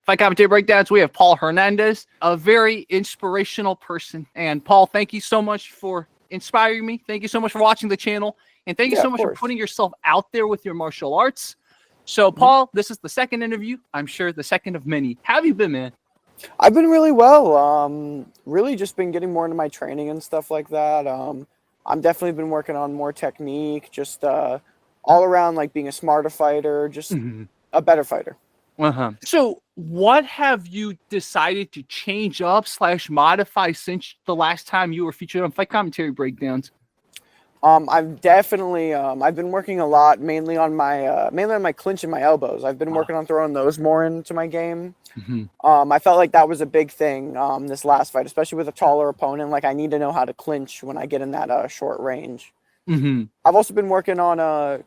Fight Commentary Breakdowns. We have Paul Hernandez, a very inspirational person. And Paul, thank you so much for inspiring me. Thank you so much for watching the channel. And thank you so much for putting yourself out there with your martial arts. So, Paul, this is the second interview. I'm sure the second of many. How have you been, man? I've been really well. Really just been getting more into my training and stuff like that. I'm definitely been working on more technique, just all around like being a smarter fighter, just a better fighter. So what have you decided to change up / modify since the last time you were featured on Fight Commentary Breakdowns? I've definitely I've been working a lot mainly on my clinch and my elbows. I've been working on throwing those more into my game. I felt like that was a big thing this last fight, especially with a taller opponent. Like I need to know how to clinch when I get in that short range. I've also been working on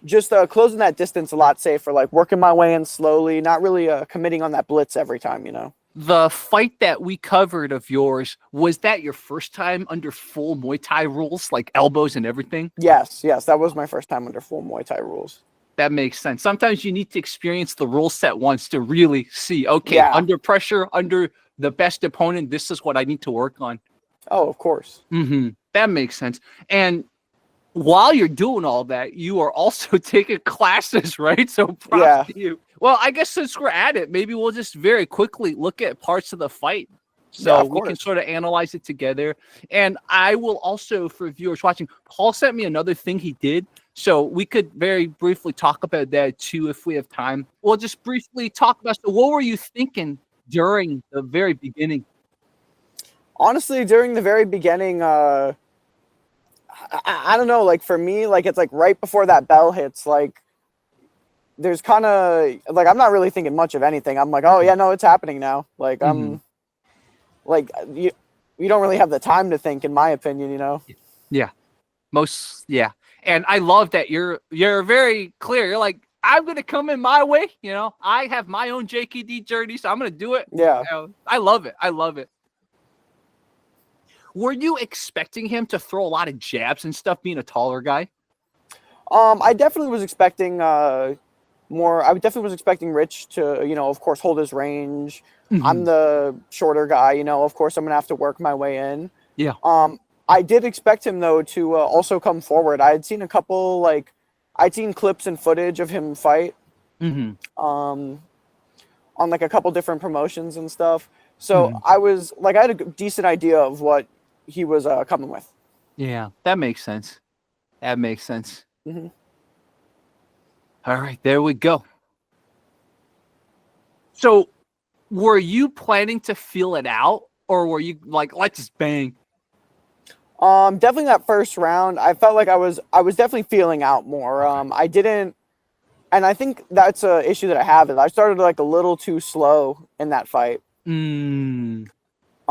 just closing that distance a lot safer, like working my way in slowly, not really committing on that blitz every time, you know. The fight that we covered of yours, was that your first time under full Muay Thai rules, like elbows and everything? Yes, that was my first time under full Muay Thai rules. That makes sense. Sometimes you need to experience the rule set once to really see, okay, under pressure, under the best opponent, this is what I need to work on. Oh, of course. That makes sense. And while you're doing all that, you are also taking classes, right? So props to you. Well, I guess since we're at it, maybe we'll just very quickly look at parts of the fight so we can sort of analyze it together. And I will also, for viewers watching, Paul sent me another thing he did. So we could very briefly talk about that too if we have time. We'll just briefly talk about, so what were you thinking during the very beginning? Honestly, during the very beginning, I don't know, like for me, like it's like right before that bell hits, like there's kind of like I'm not really thinking much of anything. I'm like, oh yeah, no, it's happening now. Like I'm like you don't really have the time to think, in my opinion, you know. And I love that you're very clear. You're like, I'm gonna come in my way, you know. I have my own JKD journey, so I'm gonna do it. I love it. Were you expecting him to throw a lot of jabs and stuff, being a taller guy? I definitely was expecting more. I definitely was expecting Rich to, you know, of course, hold his range. I'm the shorter guy, you know. Of course, I'm gonna have to work my way in. I did expect him though to also come forward. I had seen a couple, like, I'd seen clips and footage of him fight on like a couple different promotions and stuff. So I was like, I had a decent idea of what he was coming with. Yeah, that makes sense. All right, there we go. So were you planning to feel it out, or were you like, let's just bang? Definitely that first round, I felt like I was definitely feeling out more. I didn't, and I think that's a issue that I have, is I started like a little too slow in that fight.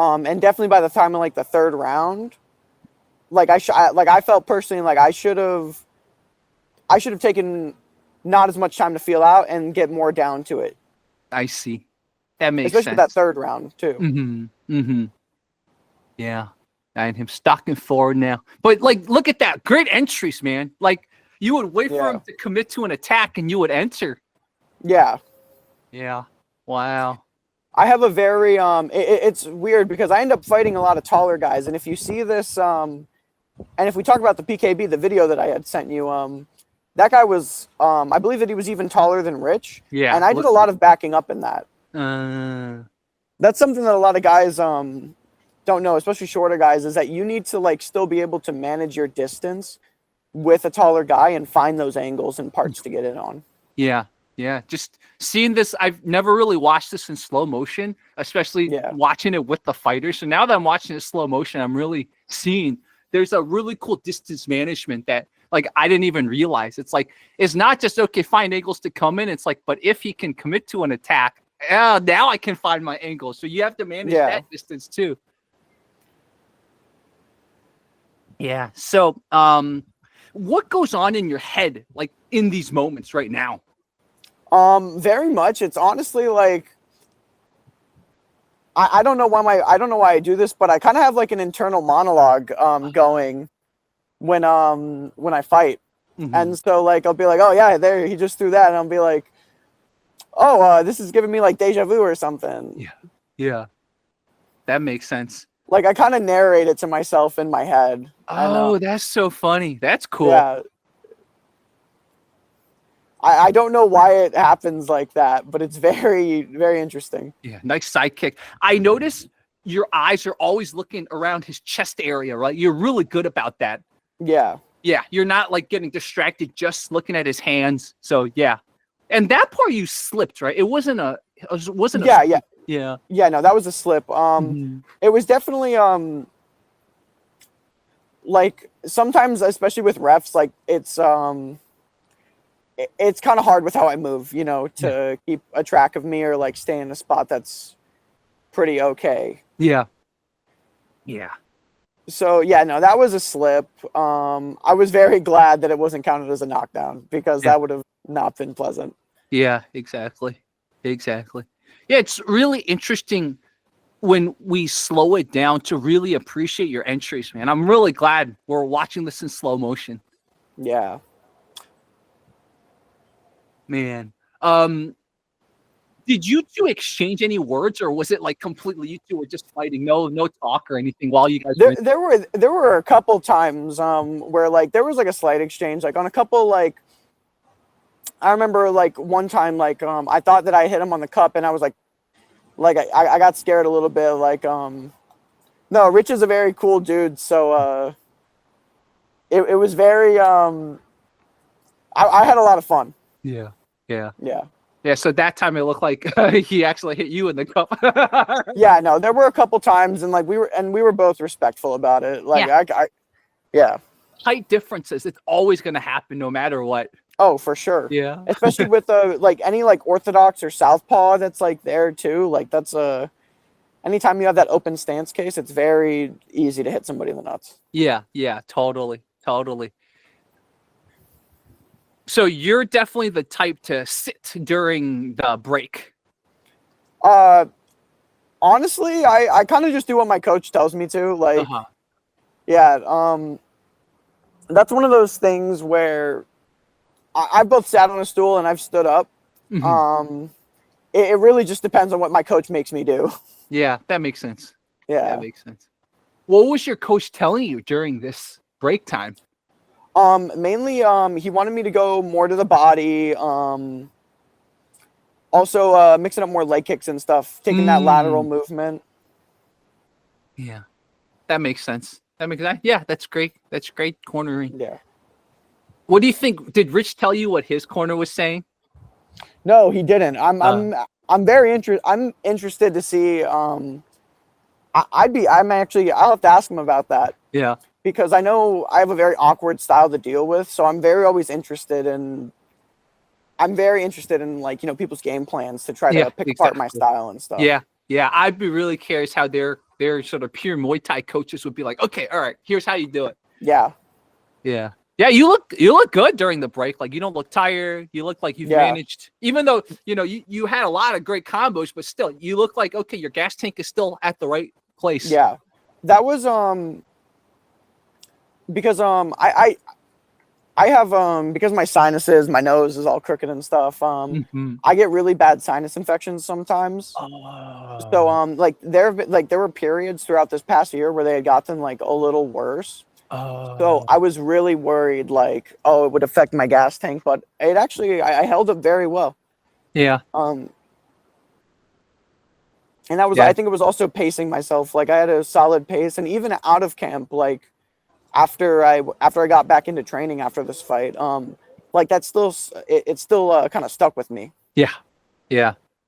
And definitely by the time in like the third round, like I felt personally like I should have taken not as much time to feel out and get more down to it. I see. That makes sense. Especially that third round too. Yeah. And him stalking forward now. But like, look at that. Great entries, man. Like, you would wait for him to commit to an attack and you would enter. Yeah. Wow. I have a very it's weird because I end up fighting a lot of taller guys, and if you see this and if we talk about the PKB, the video that I had sent you, that guy was I believe that he was even taller than Rich. Yeah. And I did a lot of backing up in that. That's something that a lot of guys don't know, especially shorter guys, is that you need to like still be able to manage your distance with a taller guy and find those angles and parts to get in on. Yeah, just seeing this, I've never really watched this in slow motion, especially watching it with the fighters. So now that I'm watching it slow motion, I'm really seeing there's a really cool distance management that like I didn't even realize. It's like, it's not just, okay, find angles to come in. It's like, but if he can commit to an attack, now I can find my angles. So you have to manage that distance too. Yeah. So what goes on in your head, like in these moments right now? Very much. It's honestly like I don't know why I do this, but I kind of have like an internal monologue going when I fight. And so like I'll be like, oh yeah, there he just threw that, and I'll be like, oh, this is giving me like deja vu or something. Yeah. Yeah. That makes sense. Like I kind of narrate it to myself in my head. Oh, that's so funny. That's cool. Yeah. I don't know why it happens like that, but it's very, very interesting. Yeah, nice sidekick. I notice your eyes are always looking around his chest area, right? You're really good about that. Yeah. Yeah, you're not like getting distracted just looking at his hands. So yeah. And that part you slipped, right? It wasn't a Yeah, no, that was a slip. It was definitely like sometimes, especially with refs, like it's kind of hard with how I move, to keep a track of me or like stay in a spot that's pretty okay. Yeah. Yeah. So yeah, no, that was a slip. I was very glad that it wasn't counted as a knockdown because that would have not been pleasant. Yeah, exactly. Exactly. Yeah, it's really interesting when we slow it down to really appreciate your entries, man. I'm really glad we're watching this in slow motion. Yeah. Man. Did you two exchange any words, or was it like completely you two were just fighting, no talk or anything while you guys there were a couple times where like there was like a slight exchange, like on a couple, like I remember like one time like I thought that I hit him on the cup and I was like I got scared a little bit, like no, Rich is a very cool dude, so it was very I had a lot of fun. Yeah. Yeah, so that time it looked like he actually hit you in the cup. Yeah, no, there were a couple times and like we were both respectful about it. Like yeah. Height differences, it's always going to happen no matter what. Oh, for sure. Yeah. Especially with like any like orthodox or southpaw that's like there too. Like that's anytime you have that open stance case, it's very easy to hit somebody in the nuts. Yeah, totally. So you're definitely the type to sit during the break. Honestly, I kind of just do what my coach tells me to. Like, yeah, that's one of those things where I've both sat on a stool and I've stood up. Mm-hmm. It really just depends on what my coach makes me do. Yeah, that makes sense. Yeah, that makes sense. What was your coach telling you during this break time? Mainly, he wanted me to go more to the body. Also, mixing up more leg kicks and stuff, taking that lateral movement. Yeah, that makes sense. Yeah, that's great. That's great cornering. Yeah. What do you think? Did Rich tell you what his corner was saying? No, he didn't. I'm very interested. I'm interested to see. I'll have to ask him about that. Yeah. Because I know I have a very awkward style to deal with, so I'm very interested in like, people's game plans to try to pick apart my style and stuff. Yeah. I'd be really curious how their sort of pure Muay Thai coaches would be like, okay, all right, here's how you do it. Yeah. You look good during the break. Like, you don't look tired. You look like you've managed, even though, you had a lot of great combos, but still you look like, okay, your gas tank is still at the right place. Yeah. That was, because I have because my sinuses, my nose is all crooked and stuff. I get really bad sinus infections sometimes. So like there were periods throughout this past year where they had gotten like a little worse. So I was really worried, like, it would affect my gas tank, but it actually I held up very well. Yeah. And that was I think it was also pacing myself. Like I had a solid pace, and even out of camp, like after I got back into training after this fight, like that's still it's still kind of stuck with me. Yeah.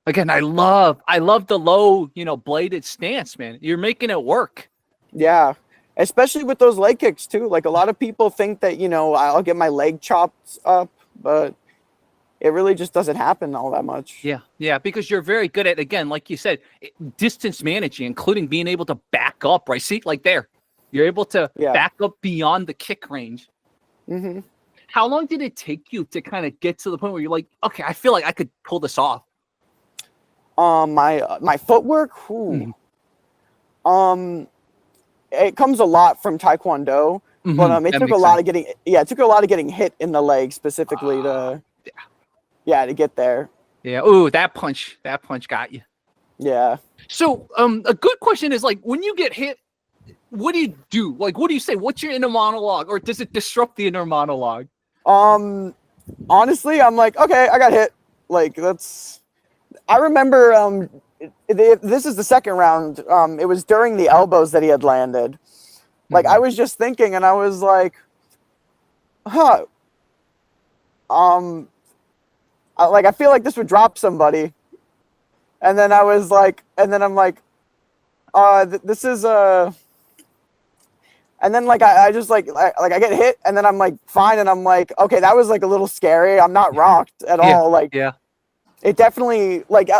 Again, I love the low, bladed stance, man. You're making it work. Yeah. Especially with those leg kicks too. Like a lot of people think that, I'll get my leg chopped up, but it really just doesn't happen all that much. Yeah, because you're very good at, again, like you said, distance managing, including being able to back up, right? See, like there, you're able to back up beyond the kick range. Mm-hmm. How long did it take you to kind of get to the point where you're like, okay, I feel like I could pull this off? My footwork, it comes a lot from Taekwondo, but it took a lot of getting hit in the leg specifically to get there. Yeah. Ooh, that punch got you. Yeah. So, a good question is like, when you get hit, what do you do? Like, what do you say? What's your inner monologue, or does it disrupt the inner monologue? Honestly, I'm like, okay, I got hit. Like, I remember, this is the second round. It was during the elbows that he had landed. Like, I was just thinking, and I was like, huh. I feel like this would drop somebody. And then I was like, and then I'm like, this is and then like I just like I get hit, and then I'm like fine, and I'm like, okay, that was like a little scary. I'm not rocked at all. Like, yeah, it definitely, like,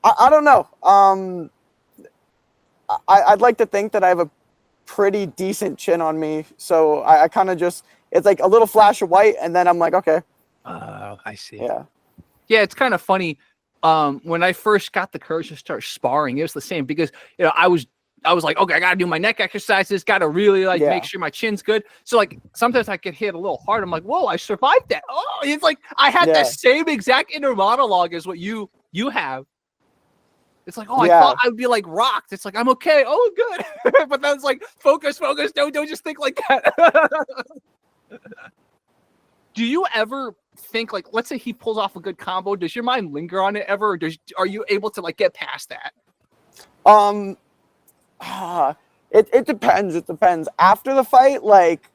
I don't know. I'd like to think that I have a pretty decent chin on me, so I kind of just, it's like a little flash of white, and then I'm like, okay. I see. Yeah. Yeah, it's kind of funny. When I first got the courage to start sparring, it was the same because I was like, okay, I gotta do my neck exercises, gotta really like make sure my chin's good. So like sometimes I get hit a little hard. I'm like, whoa, I survived that. Oh, it's like I had that same exact inner monologue as what you have. It's like, oh, I thought I would be like rocked. It's like, I'm okay. Oh, good. But then it's like, focus. Don't just think like that. Do you ever think, like, let's say he pulls off a good combo, does your mind linger on it ever, or are you able to like get past that? It depends. It depends. After the fight, like,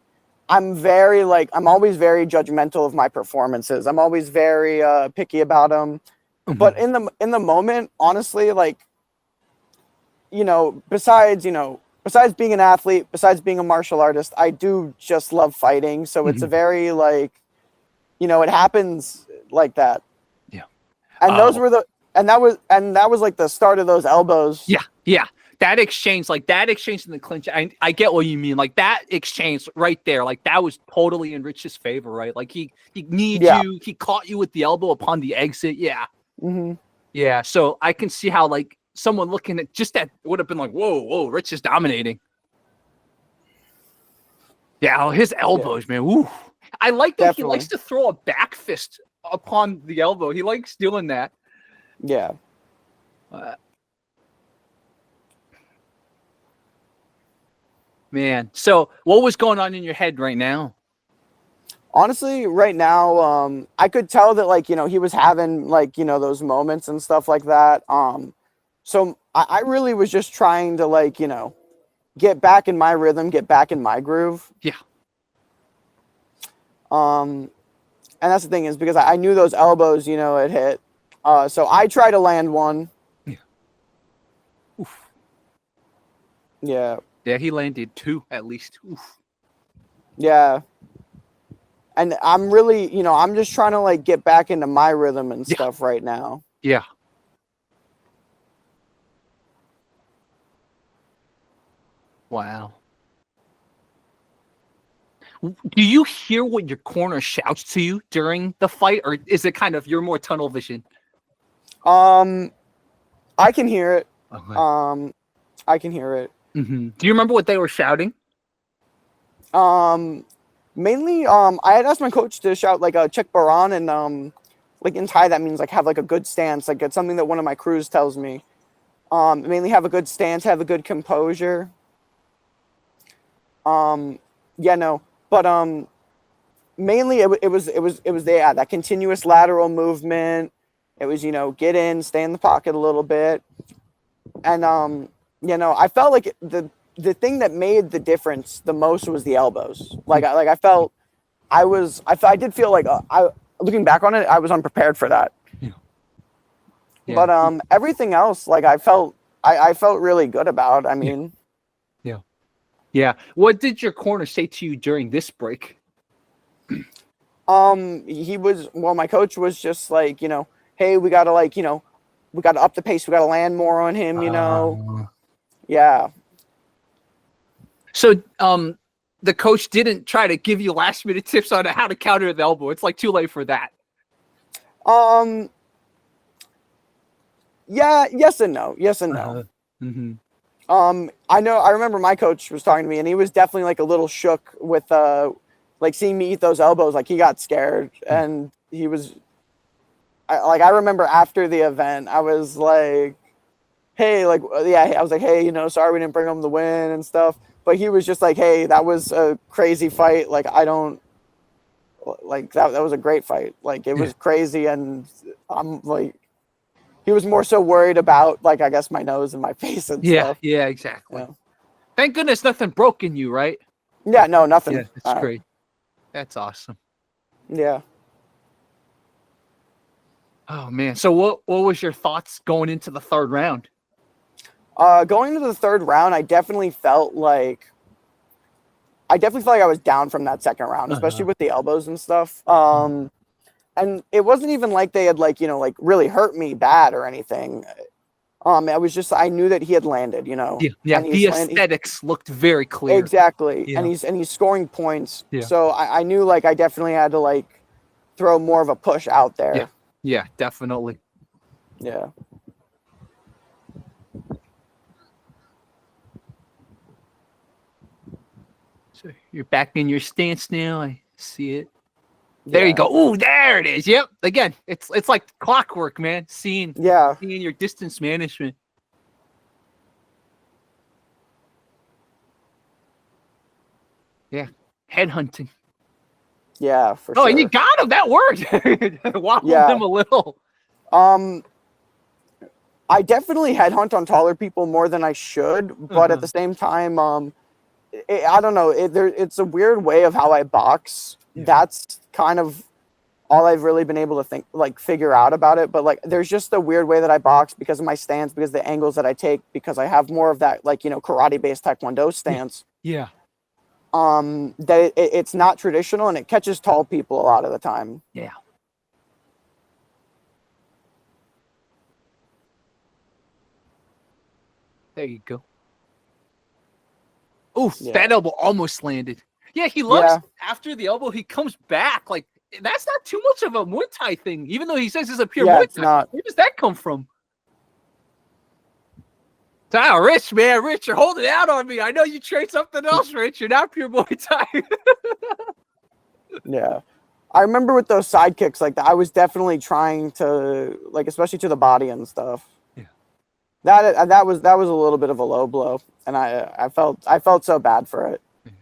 I'm always very judgmental of my performances. I'm always very picky about them. But in the moment, honestly, like, besides being an athlete, besides being a martial artist, I do just love fighting. So it's a very, like, it happens like that. Yeah. And that was like the start of those elbows. Yeah. Yeah. That exchange in the clinch, I get what you mean. Like that exchange right there, like that was totally in Rich's favor, right? Like he needs you, he caught you with the elbow upon the exit. Yeah. Yeah. So I can see how like someone looking at just that would have been like, whoa, Rich is dominating. Yeah, his elbows, man. Ooh. I like that he likes to throw a back fist upon the elbow. He likes doing that. Yeah. Man, so what was going on in your head right now? Honestly, right now, I could tell that, like, he was having, like, those moments and stuff like that. So I really was just trying to, like, get back in my rhythm, get back in my groove. Yeah. And that's the thing, is because I knew those elbows, it hit. So I tried to land one. Yeah. Oof. Yeah. Yeah, he landed two at least. Oof. Yeah. And I'm really, I'm just trying to like get back into my rhythm and stuff right now. Yeah. Wow. Do you hear what your corner shouts to you during the fight, or is it kind of you're more tunnel vision? I can hear it. Okay. I can hear it. Mm-hmm. Do you remember what they were shouting? Mainly, I had asked my coach to shout like a check baran, and like in Thai that means like have like a good stance. Like it's something that one of my crews tells me. Mainly have a good stance, have a good composure. Yeah, no, but mainly it was that continuous lateral movement. It was, get in, stay in the pocket a little bit, and I felt like the thing that made the difference the most was the elbows. Like I felt I did feel like looking back on it, I was unprepared for that. Yeah. But everything else, like I felt really good about. I mean, yeah. What did your corner say to you during this break? My coach was just like, hey, we gotta we gotta up the pace, we gotta land more on him, Yeah. So, the coach didn't try to give you last minute tips on how to counter the elbow. It's like too late for that. Yeah, yes and no. Mm-hmm. I remember my coach was talking to me, and he was definitely like a little shook with like seeing me eat those elbows. Like he got scared, and he was, I remember after the event, I was like, hey, like, yeah, I was like, hey, sorry we didn't bring home the win and stuff. But he was just like, hey, that was a crazy fight. Like, I don't like that. That was a great fight. Like, it was crazy. And I'm like, he was more so worried about, like, I guess my nose and my face and stuff. Yeah, exactly. Yeah. Thank goodness nothing broke in you, right? Yeah, no, nothing. Yeah, that's great. That's awesome. Yeah. Oh man. So what was your thoughts going into the third round? Going into the third round, I definitely felt like I was down from that second round, especially with the elbows and stuff. And it wasn't even like they had like really hurt me bad or anything. I was just, I knew that he had landed, Yeah. The aesthetics looked very clear. Exactly. Yeah. And he's scoring points. Yeah. So I knew like I definitely had to like throw more of a push out there. Yeah. Yeah, definitely. Yeah. So you're back in your stance now. I see it. There you go. Oh, there it is. Yep. Again, it's like clockwork, man. Seeing your distance management. Yeah. Headhunting. Yeah, for sure. Oh, and you got him. That worked. Wobbled him a little. I definitely headhunt on taller people more than I should, but at the same time, I don't know. It's a weird way of how I box. Yeah. That's kind of all I've really been able to figure out about it. But like, there's just a weird way that I box because of my stance, because of the angles that I take, because I have more of that karate-based taekwondo stance. Yeah. That it's not traditional and it catches tall people a lot of the time. Yeah. There you go. Oof, that elbow almost landed. Yeah, he looks after the elbow, he comes back. Like, that's not too much of a Muay Thai thing, even though he says it's a pure Muay Thai. Not. Where does that come from? Rich, man. Rich, you're holding out on me. I know you train something else, Rich. You're not pure Muay Thai. Yeah. I remember with those side kicks, like, I was definitely trying to, like, especially to the body and stuff. Yeah. That was a little bit of a low blow, and I felt so bad for it. Yeah.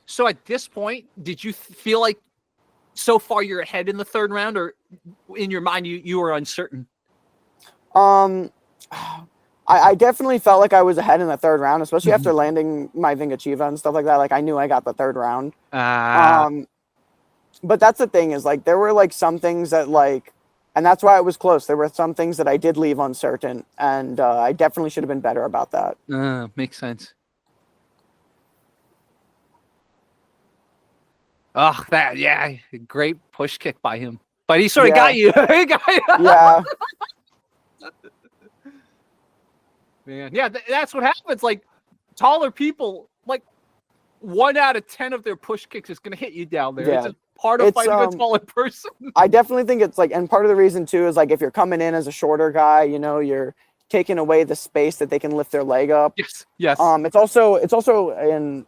So at this point, did you feel like so far you're ahead in the third round, or in your mind you were uncertain? I definitely felt like I was ahead in the third round, especially after landing my Vingachiva and stuff like that. Like, I knew I got the third round. But that's the thing, is like, there were like some things that like, and that's why it was close. There were some things that I did leave uncertain, and I definitely should have been better about that. Makes sense. Oh, great push kick by him. But he sort of got you. Yeah. Man, yeah, that's what happens. Like, taller people, like 1 out of 10 of their push kicks is going to hit you down there. Yeah. It's a part of fighting a taller person. I definitely think it's like, and part of the reason too is like, if you're coming in as a shorter guy, you're taking away the space that they can lift their leg up. Yes. Yes. It's also an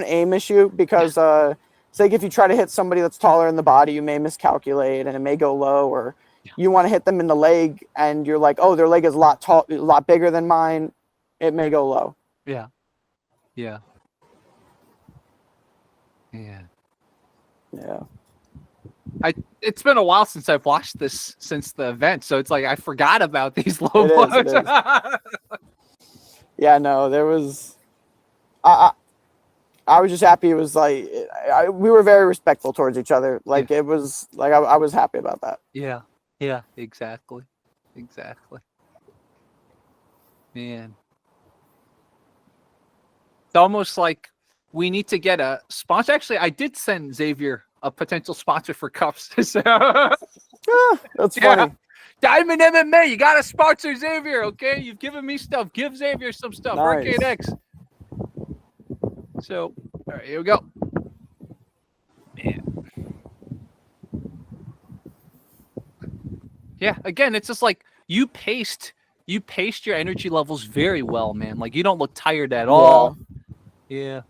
aim issue, because it's like, if you try to hit somebody that's taller in the body, you may miscalculate and it may go low, or you want to hit them in the leg and you're like, oh, their leg is a lot bigger than mine, it may go low. Yeah. Yeah. It's been a while since I've watched this, since the event, so it's like I forgot about these low blows. It is. Yeah, no, there was. I was just happy. It was like we were very respectful towards each other. Like, it was like I was happy about that. Yeah, exactly. Man, it's almost like we need to get a sponsor. Actually, I did send Xavier a potential sponsor for cups. So, that's funny. Diamond MMA, you got to sponsor Xavier, okay? You've given me stuff. Give Xavier some stuff. Nice. Arcade X. So, all right, here we go. Man. Yeah, again, it's just like you paced your energy levels very well, man. Like, you don't look tired at all. Yeah.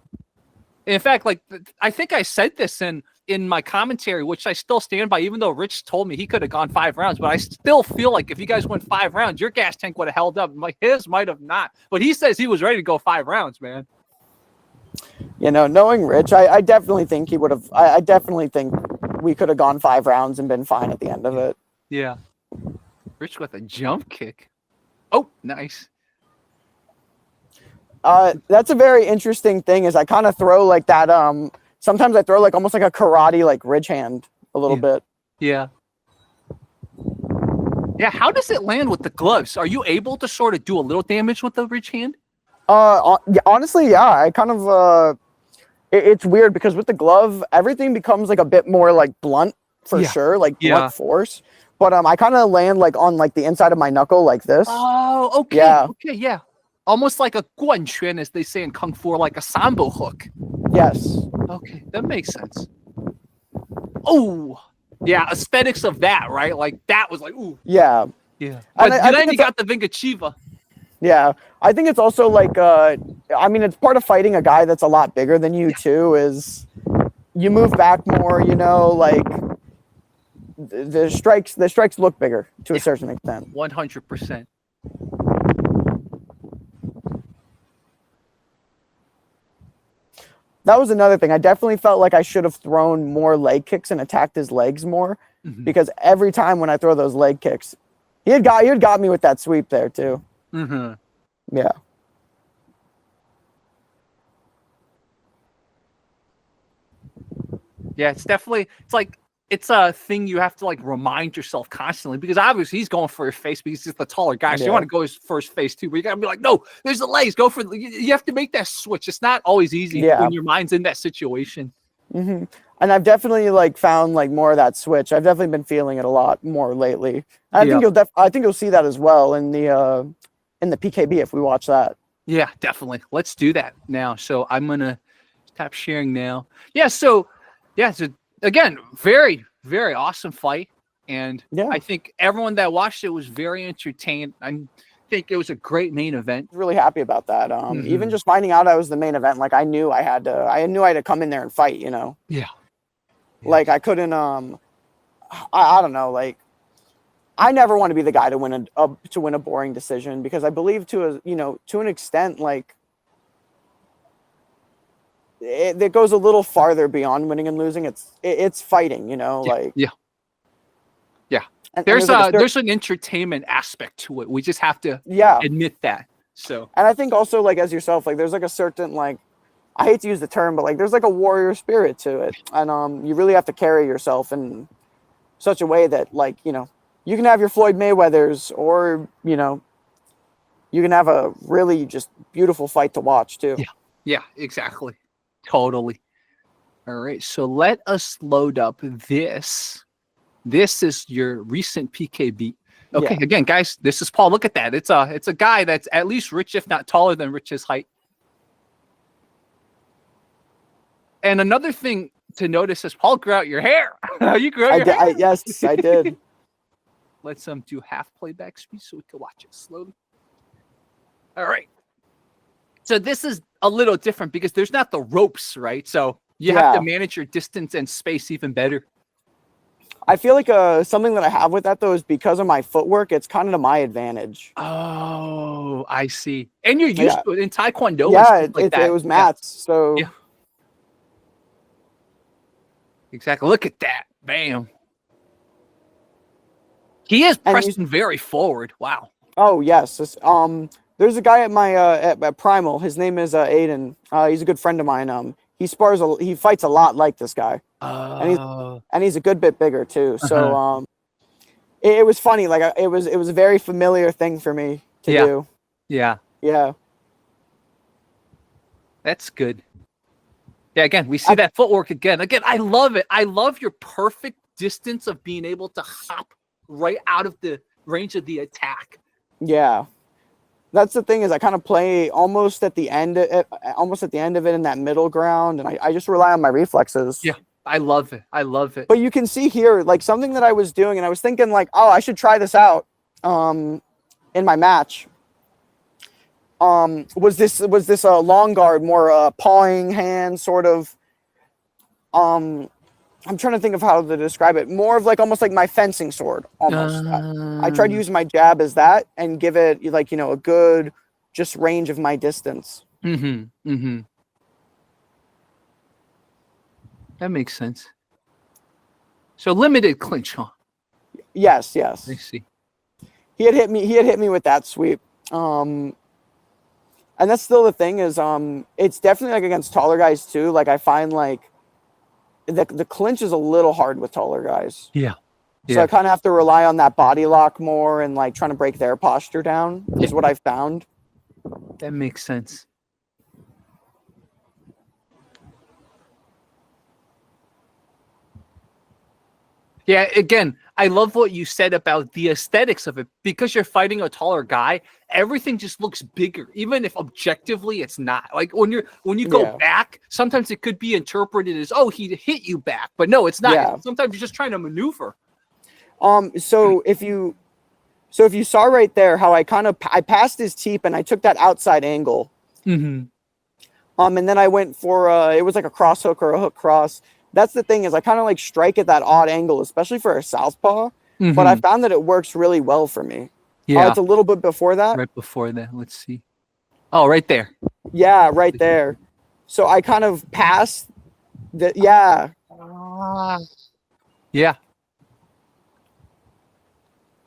In fact, like I think I said this in my commentary, which I still stand by, even though Rich told me he could have gone 5 rounds, but I still feel like if you guys went 5 rounds, your gas tank would have held up. Like his might have not, but he says he was ready to go 5 rounds, man. You know, knowing Rich, I definitely think he would have. I definitely think we could have gone 5 rounds and been fine at the end of it. Yeah. Rich with a jump kick. Oh, nice. That's a very interesting thing. Is I kind of throw like that. Sometimes I throw like almost like a karate like ridge hand a little bit. Yeah. Yeah. How does it land with the gloves? Are you able to sort of do a little damage with the ridge hand? Honestly, yeah. I kind of it's weird because with the glove, everything becomes like a bit more like blunt for sure, like blunt force. But I kind of land like on like the inside of my knuckle like this. Oh, okay. Yeah. Okay, yeah. Almost like a guanquan, as they say in Kung Fu, or like a sambo hook. Yes. Okay, that makes sense. Oh, yeah. Aesthetics of that, right? Like that was like, ooh. Yeah. Yeah. But then you got the Vingachiva. Yeah, I think it's also like, I mean, it's part of fighting a guy that's a lot bigger than you too. Is you move back more, you know, like the strikes look bigger to a certain extent. 100%. That was another thing. I definitely felt like I should have thrown more leg kicks and attacked his legs more, because every time when I throw those leg kicks, he had got me with that sweep there too. Yeah. Yeah, it's a thing you have to like remind yourself constantly, because obviously he's going for his face because he's just the taller guy. So you want to go for his face too, but you gotta be like, no, there's the legs. Go for you have to make that switch. It's not always easy when your mind's in that situation. And I've definitely like found like more of that switch. I've definitely been feeling it a lot more lately. I think you'll see that as well in the PKB if we watch that. Yeah, definitely. Let's do that now. So I'm gonna stop sharing now. Yeah. So again, very, very awesome fight. And I think everyone that watched it was very entertained. I think it was a great main event. Really happy about that. Even just finding out I was the main event, like I knew I had to come in there and fight, you know? Yeah. Like I couldn't, I don't know. Like I never want to be the guy to win a boring decision, because I believe to an extent, like, it goes a little farther beyond winning and losing. It's fighting, you know, like And there's an entertainment aspect to it. We just have to admit that. So, and I think also, like, as yourself, like there's like a certain, like, I hate to use the term, but like there's like a warrior spirit to it, and you really have to carry yourself in such a way that, like, you know, you can have your Floyd Mayweathers, or you know, you can have a really just beautiful fight to watch too. Yeah, exactly. Totally. All right, so let us load up this. This is your recent PKB. Okay, again, guys, this is Paul. Look at that. It's a guy that's at least Rich, if not taller than Rich's height. And another thing to notice is Paul grew out your hair. You grew out your hair. Yes, I did. Let's do half playback speed so we can watch it slowly. All right. So this is a little different because there's not the ropes, right? So you have to manage your distance and space even better. I feel like something that I have with that, though, is because of my footwork, it's kind of to my advantage. Oh, I see. And you're used to it in Taekwondo. Yeah, it was mats. So exactly. Look at that. Bam. He is pressing very forward. Wow. Oh, yes. There's a guy at my at Primal. His name is Aiden. He's a good friend of mine. He fights a lot like this guy. And he's a good bit bigger too. So it was funny. Like it was a very familiar thing for me to do. Yeah. That's good. Yeah, again, we see that footwork again. Again, I love it. I love your perfect distance of being able to hop right out of the range of the attack. Yeah. That's the thing, is I kind of play almost at the end of it in that middle ground, and I just rely on my reflexes. Yeah, I love it. But you can see here, like, something that I was doing, and I was thinking, like, oh, I should try this out in my match. was this a long guard, more pawing hand sort of. I'm trying to think of how to describe it. More of like almost like my fencing sword, almost. I tried to use my jab as that and give it like, you know, a good just range of my distance. That makes sense. So limited clinch, huh? Yes. I see. He had hit me with that sweep. And that's still the thing is it's definitely like against taller guys too. Like I find like the clinch is a little hard with taller guys. Yeah. So I kind of have to rely on that body lock more and like trying to break their posture down is what I found. That makes sense. Yeah, again, I love what you said about the aesthetics of it. Because you're fighting a taller guy, everything just looks bigger, even if objectively it's not. Like when you go back, sometimes it could be interpreted as, oh, he hit you back, but no, it's not. Yeah. Sometimes you're just trying to maneuver. So if you saw right there how I passed his teep and I took that outside angle. And then I went for it was like a cross hook or a hook cross. That's the thing is I kind of like strike at that odd angle, especially for a southpaw. But I found that it works really well for me. Yeah, it's a little bit before that. Right before that. Let's see. Oh, right there. Yeah, right there. So I kind of passed the Yeah. Yeah,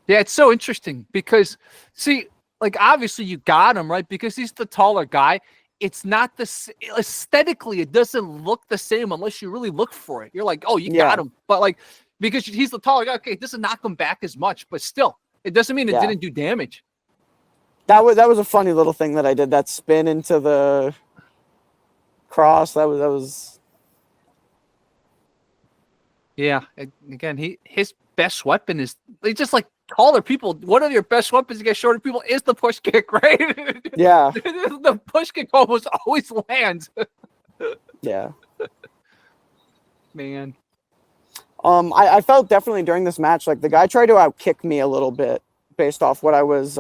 it's so interesting because, see, like obviously you got him, right? Because he's the taller guy. It's not aesthetically, it doesn't look the same unless you really look for it. You're like, oh, you got him. But like, because he's the taller guy, okay, it doesn't knock him back as much, but still, it doesn't mean it didn't do damage. That was a funny little thing that I did. That spin into the cross. That was. Yeah. Again, his best weapon is just like taller people. One of your best weapons against shorter people is the push kick, right? Yeah. The push kick almost always lands. Yeah. Man. I felt definitely during this match like the guy tried to outkick me a little bit based off what I was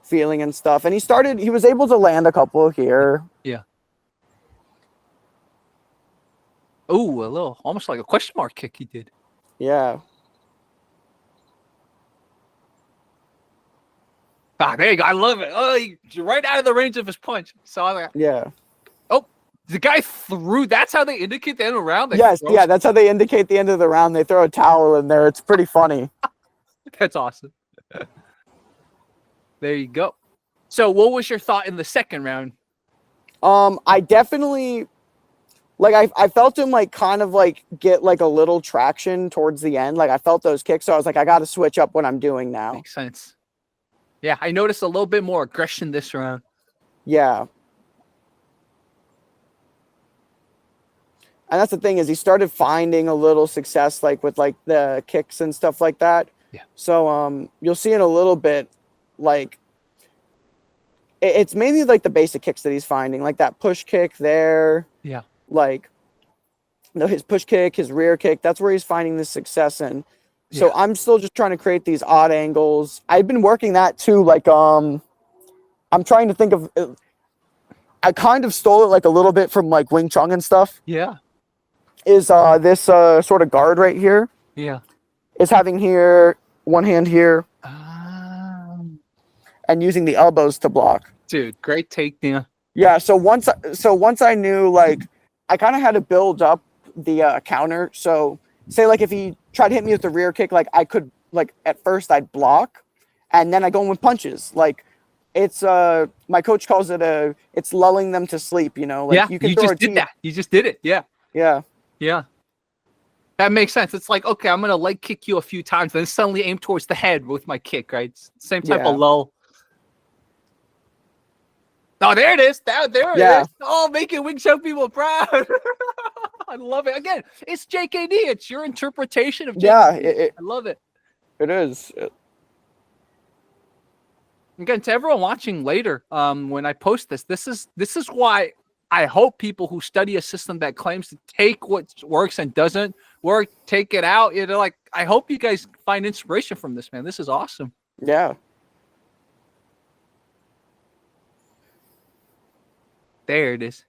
feeling and stuff. And he was able to land a couple here. Yeah. Oh, a little, almost like a question mark kick he did. Yeah. Ah, there you go. I love it. Oh, you're right out of the range of his punch. So I'm like, yeah. Oh, the guy threw. That's how they indicate the end of the round. Yes, yeah, that's how they indicate the end of the round. They throw a towel in there. It's pretty funny. That's awesome. There you go. So, what was your thought in the second round? I definitely like I felt him like kind of like get like a little traction towards the end. Like I felt those kicks, so I was like, I got to switch up what I'm doing now. Makes sense. Yeah, I noticed a little bit more aggression this round. Yeah. And that's the thing is he started finding a little success like with like the kicks and stuff like that. Yeah. So you'll see in a little bit like it's mainly like the basic kicks that he's finding, like that push kick there. Yeah. Like his push kick, his rear kick, that's where he's finding the success in. So I'm still just trying to create these odd angles. I've been working that too. Like, I'm trying to think of, I kind of stole it like a little bit from like Wing Chun and stuff. Yeah. Is this sort of guard right here. Yeah. Is having here, one hand here. And using the elbows to block. Dude, great takedown. Yeah. So once I knew, like, I kind of had to build up the counter. So say like if he tried to hit me with the rear kick, like I could, like at first I'd block and then I go in with punches. Like it's my coach calls it it's lulling them to sleep, you know. Like yeah, you just did that. You just did it. Yeah. Yeah. Yeah. That makes sense. It's like, okay, I'm gonna leg kick you a few times, then suddenly aim towards the head with my kick, right? Same type of lull. Oh, there it is. There it is. Oh, making Wing Chun people proud. I love it. Again, it's JKD. It's your interpretation of JKD. Yeah, I love it. It is. Again, to everyone watching later, when I post this is why I hope people who study a system that claims to take what works and doesn't work, take it out. You know, like I hope you guys find inspiration from this, man. This is awesome. Yeah. There it is.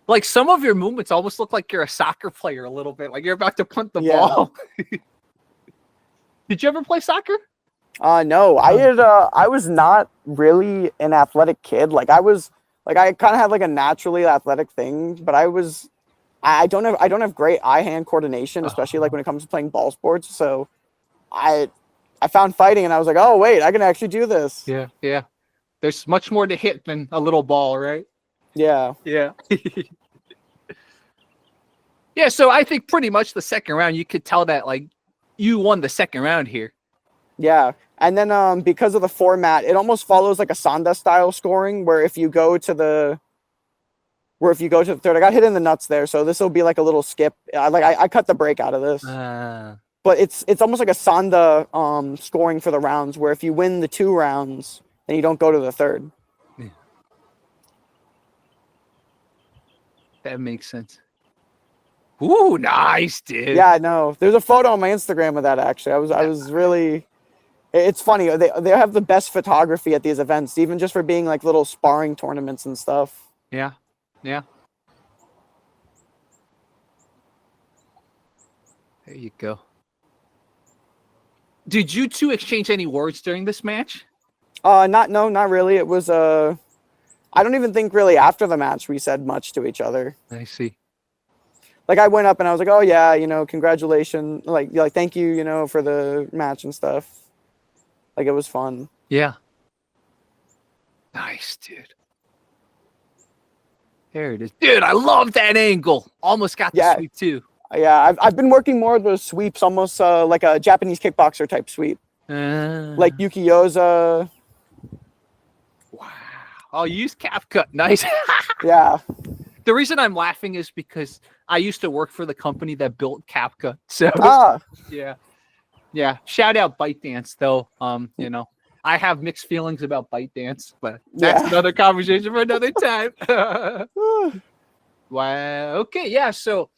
Like some of your movements almost look like you're a soccer player a little bit. Like you're about to punt the ball. Did you ever play soccer? No, I was not really an athletic kid. I kind of had like a naturally athletic thing, but I don't have great eye-hand coordination, especially like when it comes to playing ball sports. So I found fighting and I was like, oh wait, I can actually do this. Yeah, yeah. There's much more to hit than a little ball, right? Yeah. Yeah. Yeah, so I think pretty much the second round, you could tell that like you won the second round here. Yeah. And then because of the format, it almost follows like a Sanda style scoring where if you go to the third, I got hit in the nuts there, so this will be like a little skip. I cut the break out of this. But it's almost like a Sanda scoring for the rounds where if you win the 2 rounds, then you don't go to the third. Yeah. That makes sense. Ooh, nice, dude. Yeah, no. There's a photo on my Instagram of that actually. I was really. It's funny. They have the best photography at these events, even just for being like little sparring tournaments and stuff. Yeah, yeah. There you go. Did you two exchange any words during this match? Not really. It was I don't even think really after the match we said much to each other. I see. Like I went up and I was like, oh yeah, congratulations, like thank you, for the match and stuff. Like it was fun. Yeah. Nice, dude. There it is. Dude, I love that angle. Almost got the sweep too. Yeah, I've been working more of those sweeps, almost like a Japanese kickboxer type sweep. Like Yuki Yoza. Wow. I'll use calf cut. Nice. Yeah. The reason I'm laughing is because I used to work for the company that built Kapka. So yeah. Shout out Bite Dance though. I have mixed feelings about Bite Dance, but that's another conversation for another time. Wow. Okay, yeah. So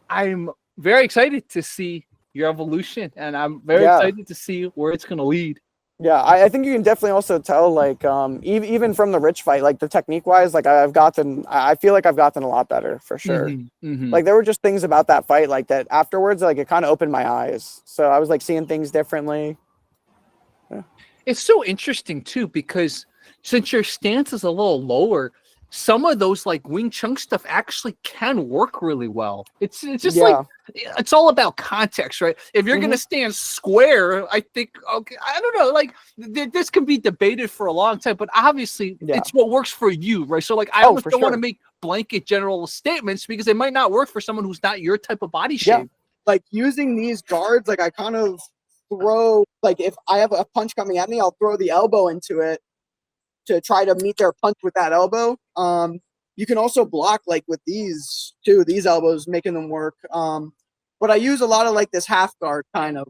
I'm very excited to see your evolution, and I'm very excited to see where it's gonna lead. Yeah, I think you can definitely also tell, like, even from the Rich fight, like the technique wise, like I feel like I've gotten a lot better for sure. Like there were just things about that fight, like that afterwards, like it kind of opened my eyes. So I was like seeing things differently. Yeah. It's so interesting too, because since your stance is a little lower, some of those like Wing Chun stuff actually can work really well. It's just like, it's all about context, right? If you're going to stand square, I think, okay, I don't know, like this can be debated for a long time, but obviously it's what works for you, right? So like, I almost don't want to make blanket general statements because it might not work for someone who's not your type of body shape. Like using these guards, like I kind of throw, like if I have a punch coming at me, I'll throw the elbow into it to try to meet their punch with that elbow. You can also block like with these too, these elbows, making them work. But I use a lot of like this half guard kind of,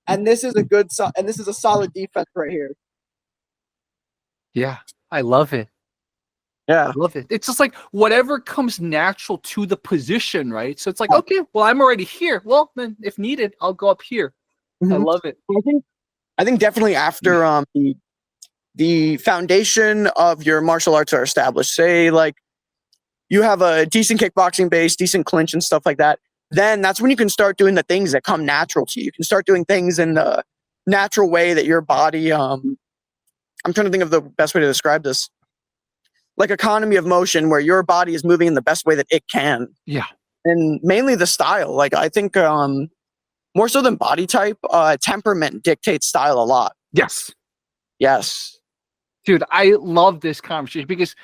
and this is a solid defense right here. Yeah, I love it. Yeah, I love it. It's just like whatever comes natural to the position, right? So it's like, okay, well, I'm already here. Well, then if needed, I'll go up here. I love it. I think definitely after the foundation of your martial arts are established, say like you have a decent kickboxing base, decent clinch and stuff like that, then that's when you can start doing the things that come natural to you. You can start doing things in the natural way that your body, I'm trying to think of the best way to describe this. Like economy of motion where your body is moving in the best way that it can. Yeah. And mainly the style. Like I think more so than body type, temperament dictates style a lot. Yes. Dude, I love this conversation because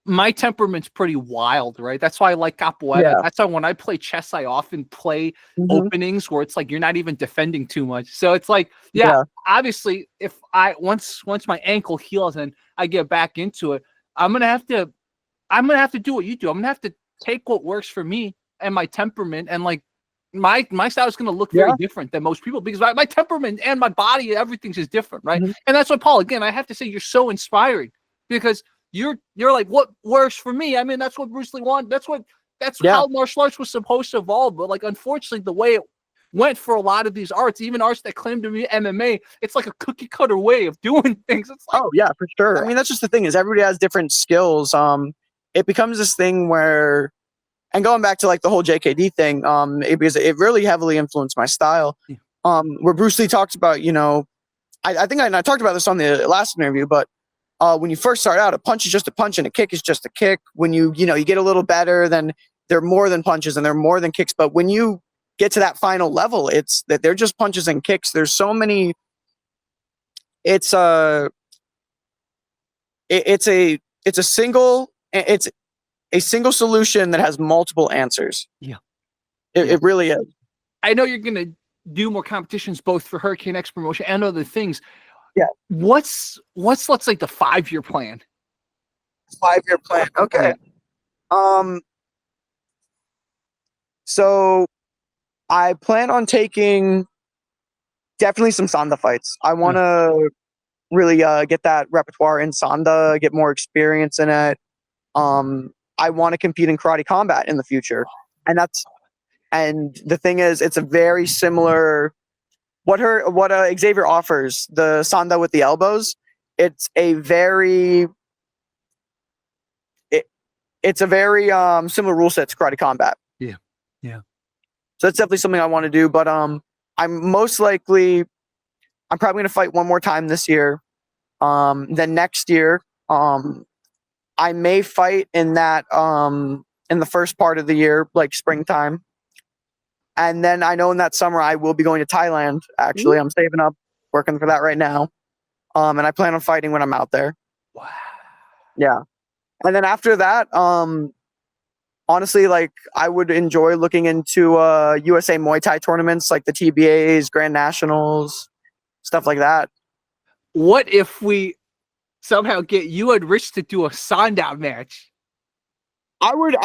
my temperament's pretty wild, right? That's why I like capoeira. That's why when I play chess, I often play openings where it's like you're not even defending too much. So it's like, obviously, if once my ankle heals and I get back into it, I'm gonna have to do what you do. I'm gonna have to take what works for me and my temperament, and like my style is going to look very different than most people because my temperament and my body, everything's just different, right? And that's why, Paul, again, I have to say you're so inspiring because you're like, what works for me? I mean, that's what Bruce Lee wanted. That's how martial arts was supposed to evolve. But like, unfortunately, the way it went for a lot of these arts, even arts that claim to be MMA, it's like a cookie cutter way of doing things. It's like, for sure. I mean, that's just the thing is everybody has different skills. it becomes this thing where, and going back to like the whole JKD thing, because it really heavily influenced my style. Yeah. Where Bruce Lee talks about, I think I talked about this on the last interview, but when you first start out, a punch is just a punch and a kick is just a kick. When you get a little better, then they're more than punches and they're more than kicks. But when you get to that final level, it's that they're just punches and kicks. There's so many. It's a single solution that has multiple answers. Yeah. It really is. I know you're gonna do more competitions both for Hurricane X promotion and other things. Yeah. What's let's say the 5-year plan? 5-year plan. Okay. So I plan on taking definitely some Sanda fights. I want to really get that repertoire in Sanda, get more experience in it. I want to compete in karate combat in the future, and the thing is, it's a very similar what Xavier offers, the Sanda with the elbows. It's a very similar rule set to karate combat. Yeah. So that's definitely something I want to do. But I'm probably going to fight one more time this year. Then next year, I may fight in that in the first part of the year, like springtime. And then I know in that summer I will be going to Thailand. Actually, I'm saving up, working for that right now. And I plan on fighting when I'm out there. Wow. Yeah. And then after that, honestly, like I would enjoy looking into USA Muay Thai tournaments, like the TBAs, Grand Nationals, stuff like that. What if we somehow get you and Rich to do a Sandown match? I would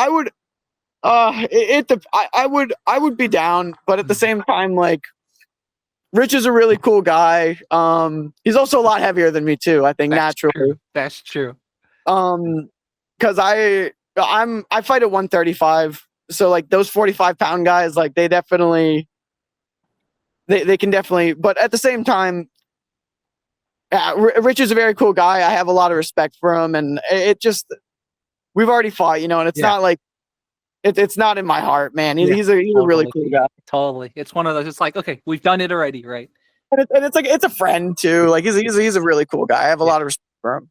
be down, but at the same time, like Rich is a really cool guy. He's also a lot heavier than me too, I think. Naturally. That's true. Because I fight at 135, so like those 45-pound guys, like they can definitely, but at the same time, Rich is a very cool guy. I have a lot of respect for him, and we've already fought, and it's not like it's not in my heart, man. He's a really cool guy. Totally, it's one of those. It's like, okay, we've done it already, right? And it's like it's a friend too. Like he's a really cool guy. I have a lot of respect for him.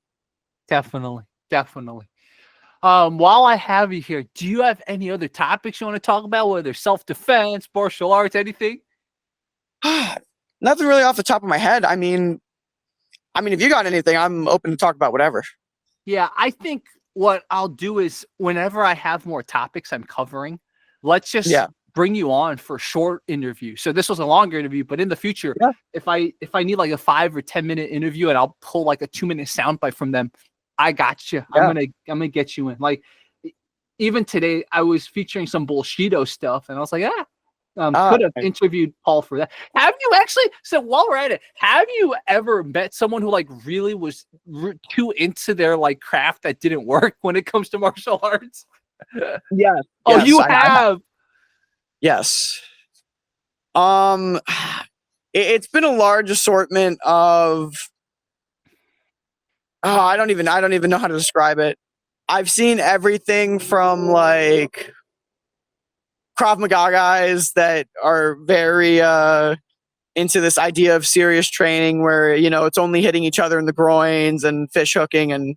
Definitely. While I have you here, do you have any other topics you want to talk about, whether self-defense, martial arts, anything? Nothing really off the top of my head. I mean, if you got anything, I'm open to talk about whatever. Yeah, I think what I'll do is whenever I have more topics I'm covering, let's just bring you on for a short interview. So this was a longer interview, but in the future, if I need like a 5 or 10 minute interview and I'll pull like a 2-minute soundbite from them, I got you. Yeah. I'm gonna get you in. Like even today, I was featuring some Bullshido stuff, and I was like, could have interviewed Paul for that. Have you actually? So while we're at it, have you ever met someone who like really was too into their like craft that didn't work when it comes to martial arts? Yes. Oh, you have. Yes. It's been a large assortment of. Oh, I don't even know how to describe it. I've seen everything from like Krav Maga guys that are very into this idea of serious training where, it's only hitting each other in the groins and fish hooking and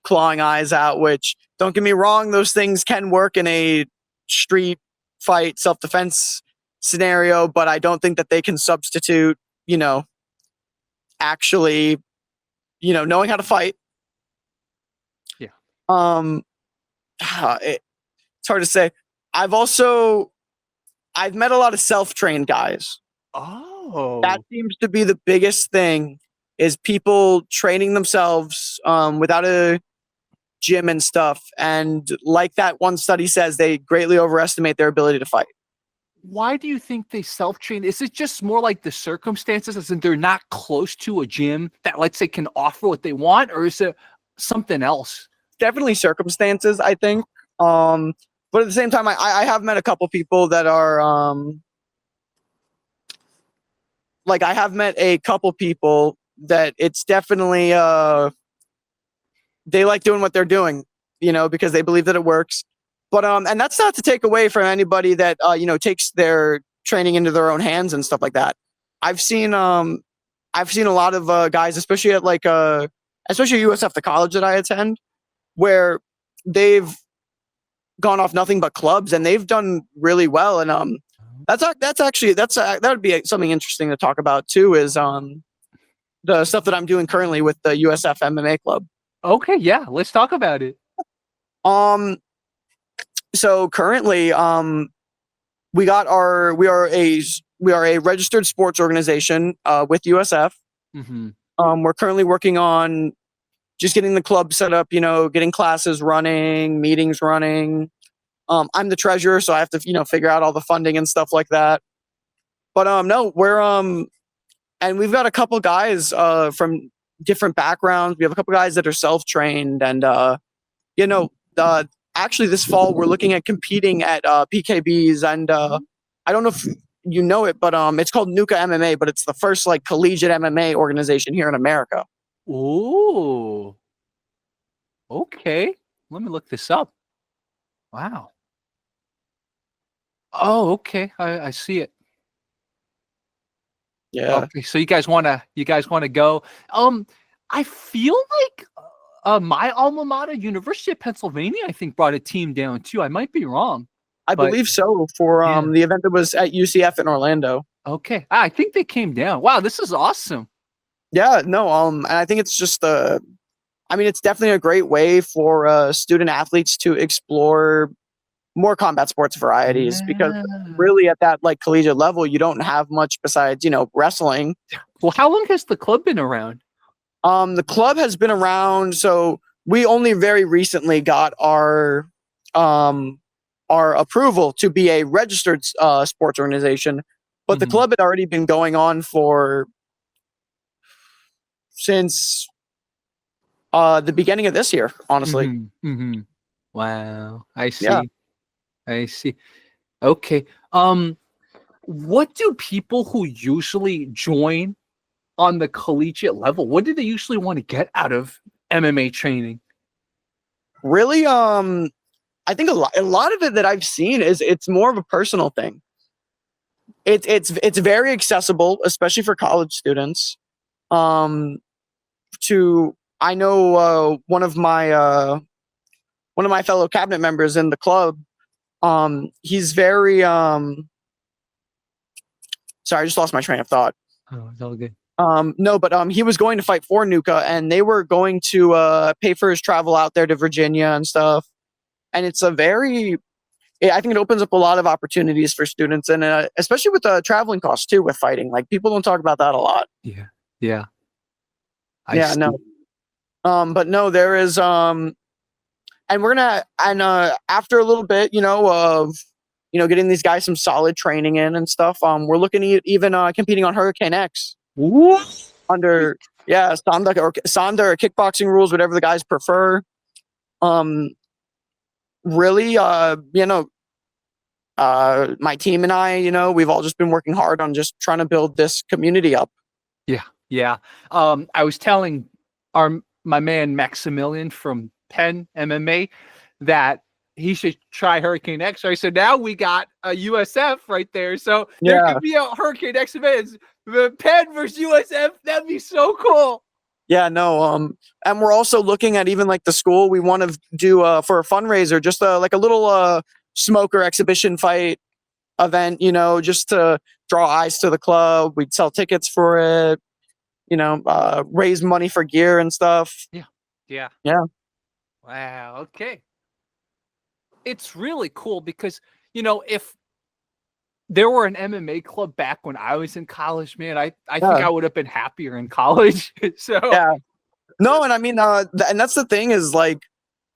clawing eyes out, which, don't get me wrong, those things can work in a street fight self-defense scenario, but I don't think that they can substitute, actually, knowing how to fight. Yeah. It's hard to say. I've met a lot of self-trained guys. Oh. That seems to be the biggest thing, is people training themselves without a gym and stuff. And like that one study says, they greatly overestimate their ability to fight. Why do you think they self-train? Is it just more like the circumstances, as in they're not close to a gym that, let's say, can offer what they want, or is it something else? Definitely circumstances, I think. But at the same time, I have met a couple people that are I have met a couple people that it's definitely they like doing what they're doing. because they believe that it works. But and that's not to take away from anybody that takes their training into their own hands and stuff like that. I've seen a lot of guys, especially at especially USF, the college that I attend, where they've gone off nothing but clubs and they've done really well. And that would be something interesting to talk about too, is the stuff that I'm doing currently with the USF MMA club. Okay, yeah, let's talk about it. So currently, we are a registered sports organization with USF. Mm-hmm. We're currently working on just getting the club set up, getting classes running, meetings running. I'm the treasurer, so I have to, figure out all the funding and stuff like that. But no, we're and we've got a couple guys from different backgrounds. We have a couple guys that are self-trained, and actually this fall we're looking at competing at PKBs, and I don't know if you know it, but it's called Nuka MMA, but it's the first collegiate MMA organization here in America. Ooh. Okay. Let me look this up. Wow. Oh, okay. I see it. Yeah. Okay. So you guys wanna go? I feel like my alma mater, University of Pennsylvania, I think brought a team down too. I might be wrong. I believe so, for the event that was at UCF in Orlando. Okay. I think they came down. Wow, this is awesome. Yeah, no, and I think it's just it's definitely a great way for student athletes to explore more combat sports varieties, because really at that collegiate level, you don't have much besides, wrestling. Well, how long has the club been around? The club has been around, so we only very recently got our approval to be a registered sports organization, but the club had already been going on since the beginning of this year, honestly. Mm-hmm. Mm-hmm. Wow, I see. Yeah. I see. Okay. What do people who usually join on the collegiate level, what do they usually want to get out of MMA training? Really, I think a lot of it that I've seen is it's more of a personal thing. It's very accessible, especially for college students. I know one of my fellow cabinet members in the club. He's very sorry, I just lost my train of thought. Oh, it's all good. No, but he was going to fight for Nuka, and they were going to pay for his travel out there to Virginia and stuff. And it's I think it opens up a lot of opportunities for students, and especially with the traveling costs too with fighting. People don't talk about that a lot. Yeah. Yeah. No. But no, there is and we're gonna, and after a little bit, of getting these guys some solid training in and stuff, we're looking at even competing on Hurricane X. Ooh. Under Sanda or kickboxing rules, whatever the guys prefer. Really, my team and I, we've all just been working hard on just trying to build this community up. Yeah. I was telling my man Maximilian from Penn MMA that he should try Hurricane X. Right? So now we got a USF right there. So there could be a Hurricane X event. The Penn versus USF. That'd be so cool. Yeah, no. And we're also looking at even the school. We want to do for a fundraiser, just a little smoker exhibition fight event. Just to draw eyes to the club. We'd sell tickets for it. Raise money for gear and stuff. Yeah. Wow. Okay. It's really cool because, if there were an MMA club back when I was in college, man, I think I would have been happier in college. So yeah. No, and I mean, and that's the thing is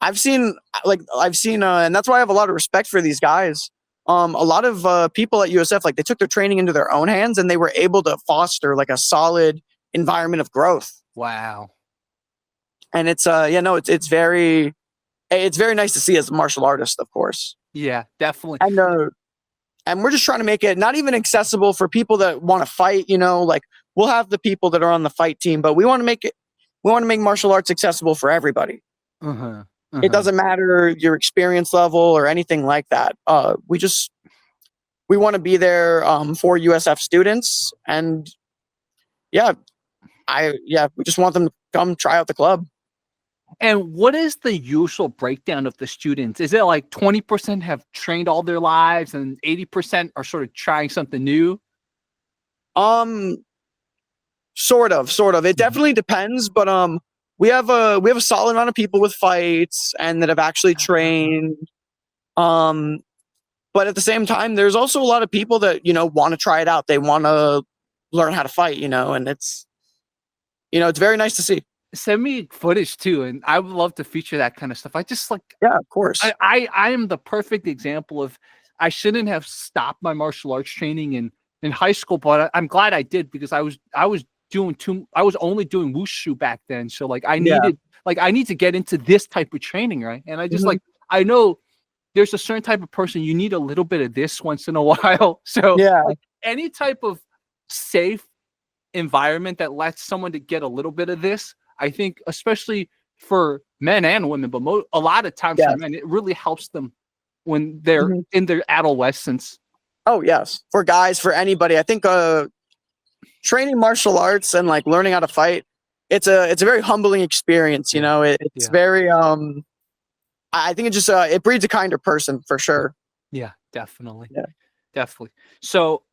I've seen, and that's why I have a lot of respect for these guys. A lot of people at USF, they took their training into their own hands and they were able to foster a solid environment of growth. Wow. And it's it's very nice to see as a martial artist, of course. Yeah, definitely. And we're just trying to make it not even accessible for people that want to fight. We'll have the people that are on the fight team, but we want to make martial arts accessible for everybody. Uh-huh. It doesn't matter your experience level or anything like that. We want to be there for USF students, and yeah, we just want them to come try out the club. And what is the usual breakdown of the students? Is it like 20% have trained all their lives and 80% are sort of trying something new? Sort of. It definitely depends, but we have a solid amount of people with fights and that have actually trained. But at the same time, there's also a lot of people that, want to try it out. They want to learn how to fight, and it's very nice to see. Send me footage too, and I would love to feature that kind of stuff. I just yeah, of course. I am the perfect example of I shouldn't have stopped my martial arts training in high school, but I'm glad I did, because I was only doing wushu back then. So like I need to get into this type of training, right? And I just I know there's a certain type of person you need a little bit of this once in a while. So like, any type of safe environment that lets someone to get a little bit of this, I think, especially for men and women, but a lot of times for men, it really helps them when they're in their adolescence. Oh yes, for guys, for anybody. I think training martial arts and like learning how to fight, it's a very humbling experience. It's very I think it just it breeds a kinder person for sure. Yeah, definitely. Yeah, definitely. So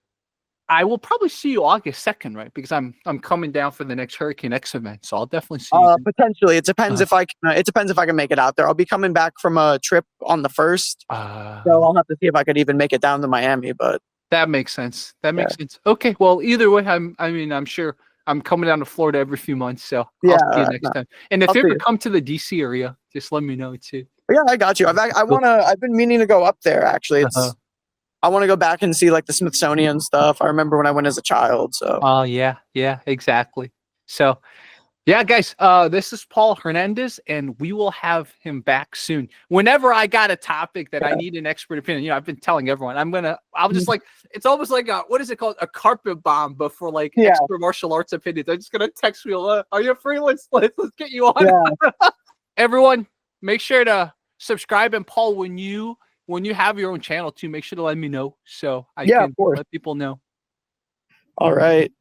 I will probably see you August 2nd, right? Because I'm coming down for the next Hurricane X event, so I'll definitely see you. Potentially, it depends if I can. It depends if I can make it out there. I'll be coming back from a trip on the 1st, so I'll have to see if I could even make it down to Miami. But that makes sense. That makes sense. Okay, well, either way, I'm sure I'm coming down to Florida every few months, so I'll see you next time. And if you ever come to the DC area, just let me know too. Yeah, I got you. I've been meaning to go up there. Actually, I want to go back and see like the Smithsonian stuff. I remember when I went as a child. So. Oh yeah, exactly. So, yeah, guys, this is Paul Hernandez, and we will have him back soon. Whenever I got a topic that I need an expert opinion, I've been telling everyone I'll just like, it's almost like what is it called? A carpet bomb, but for like expert martial arts opinions. I'm just gonna text you. Are you free? Let's get you on. Yeah. Everyone, make sure to subscribe, and Paul, when you have your own channel too, make sure to let me know so I can let people know. All right.